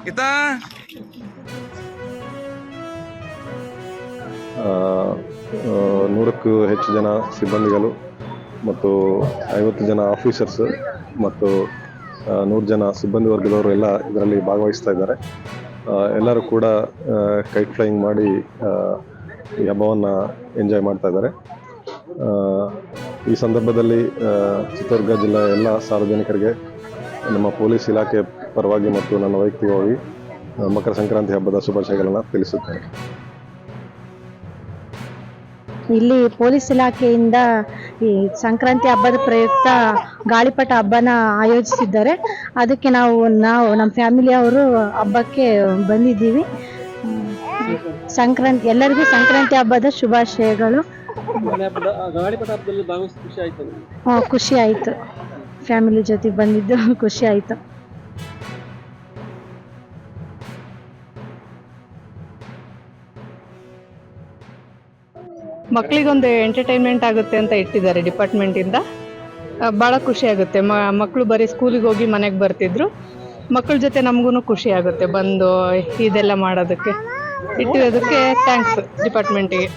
kita 100ಕ್ಕೂ ಹೆಚ್ಚು ಜನ ಸಿಬ್ಬಂದಿಗಳು ಮತ್ತು 50 ಜನ ಆಫೀಸರ್ಸ್ ಮತ್ತು 100 ಜನ ಸಿಬ್ಬಂದಿ ವರ್ಗದವರು ಎಲ್ಲ ಇದರಲ್ಲಿ ಭಾಗವಹಿಸ್ತಾ ಇದ್ದಾರೆ. ಎಲ್ಲರೂ ಕೂಡ ಕೈಟ್ ಫ್ಲೈಯಿಂಗ್ ಮಾಡಿ ಈ ಹಬ್ಬವನ್ನು ಎಂಜಾಯ್ ಮಾಡ್ತಾ ಇದ್ದಾರೆ. ಈ ಸಂದರ್ಭದಲ್ಲಿ ಚಿತ್ರದುರ್ಗ ಜಿಲ್ಲೆಯ ಎಲ್ಲ ಸಾರ್ವಜನಿಕರಿಗೆ ನಮ್ಮ ಪೊಲೀಸ್ ಇಲಾಖೆ ಪರವಾಗಿ ಮತ್ತು ನನ್ನ ವೈಯಕ್ತಿಕವಾಗಿ ಮಕರ ಸಂಕ್ರಾಂತಿ ಹಬ್ಬದ ಶುಭಾಶಯಗಳನ್ನು ತಿಳಿಸುತ್ತೇನೆ. ಇಲ್ಲಿ ಪೊಲೀಸ್ ಇಲಾಖೆಯಿಂದ ಈ ಸಂಕ್ರಾಂತಿ ಹಬ್ಬದ ಪ್ರಯುಕ್ತ ಗಾಳಿಪಟ ಹಬ್ಬನ ಆಯೋಜಿಸಿದ್ದಾರೆ. ಅದಕ್ಕೆ ನಾವು ನಮ್ಮ ಫ್ಯಾಮಿಲಿಯವರು ಹಬ್ಬಕ್ಕೆ ಬಂದಿದ್ದೀವಿ. ಎಲ್ಲರಿಗೂ ಸಂಕ್ರಾಂತಿ ಹಬ್ಬದ ಶುಭಾಶಯಗಳು. ಖುಷಿ ಆಯ್ತು, ಫ್ಯಾಮಿಲಿ ಜೊತೆ ಬಂದಿದ್ದು ಖುಷಿ ಆಯ್ತು. ಮಕ್ಕಳಿಗೊಂದು ಎಂಟರ್ಟೈನ್ಮೆಂಟ್ ಆಗುತ್ತೆ ಅಂತ ಇಟ್ಟಿದ್ದಾರೆ ಡಿಪಾರ್ಟ್ಮೆಂಟಿಂದ. ಭಾಳ ಖುಷಿ ಆಗುತ್ತೆ. ಮಕ್ಕಳು ಬರೀ ಸ್ಕೂಲಿಗೆ ಹೋಗಿ ಮನೆಗೆ ಬರ್ತಿದ್ರು. ಮಕ್ಕಳ ಜೊತೆ ನಮಗೂ ಖುಷಿ ಆಗುತ್ತೆ ಬಂದು ಇದೆಲ್ಲ ಮಾಡೋದಕ್ಕೆ. ಇಟ್ಟಿರೋದಕ್ಕೆ ಥ್ಯಾಂಕ್ಸ್ ಡಿಪಾರ್ಟ್ಮೆಂಟಿಗೆ.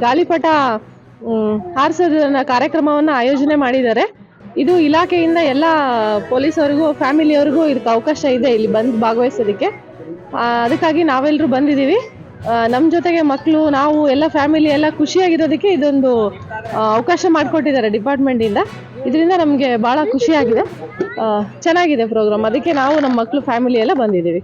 ಗಾಳಿಪಟ ಹಾರಿಸೋದನ್ನ ಕಾರ್ಯಕ್ರಮವನ್ನು ಆಯೋಜನೆ ಮಾಡಿದ್ದಾರೆ. ಇದು ಇಲಾಖೆಯಿಂದ ಎಲ್ಲ ಪೊಲೀಸವ್ರಿಗೂ ಫ್ಯಾಮಿಲಿಯವ್ರಿಗೂ ಇದಕ್ಕೆ ಅವಕಾಶ ಇದೆ ಇಲ್ಲಿ ಬಂದು ಭಾಗವಹಿಸೋದಕ್ಕೆ. ಅದಕ್ಕಾಗಿ ನಾವೆಲ್ಲರೂ ಬಂದಿದ್ದೀವಿ. ನಮ್ಮ ಜೊತೆಗೆ ಮಕ್ಕಳು, ನಾವು ಎಲ್ಲ ಫ್ಯಾಮಿಲಿ ಎಲ್ಲ ಖುಷಿಯಾಗಿರೋದಕ್ಕೆ ಇದೊಂದು ಅವಕಾಶ ಮಾಡಿಕೊಟ್ಟಿದ್ದಾರೆ ಡಿಪಾರ್ಟ್ಮೆಂಟಿಂದ. ಇದರಿಂದ ನಮಗೆ ಭಾಳ ಖುಷಿಯಾಗಿದೆ. ಚೆನ್ನಾಗಿದೆ ಪ್ರೋಗ್ರಾಮ್. ಅದಕ್ಕೆ ನಾವು ನಮ್ಮ ಮಕ್ಕಳು ಫ್ಯಾಮಿಲಿ ಎಲ್ಲ ಬಂದಿದ್ದೀವಿ.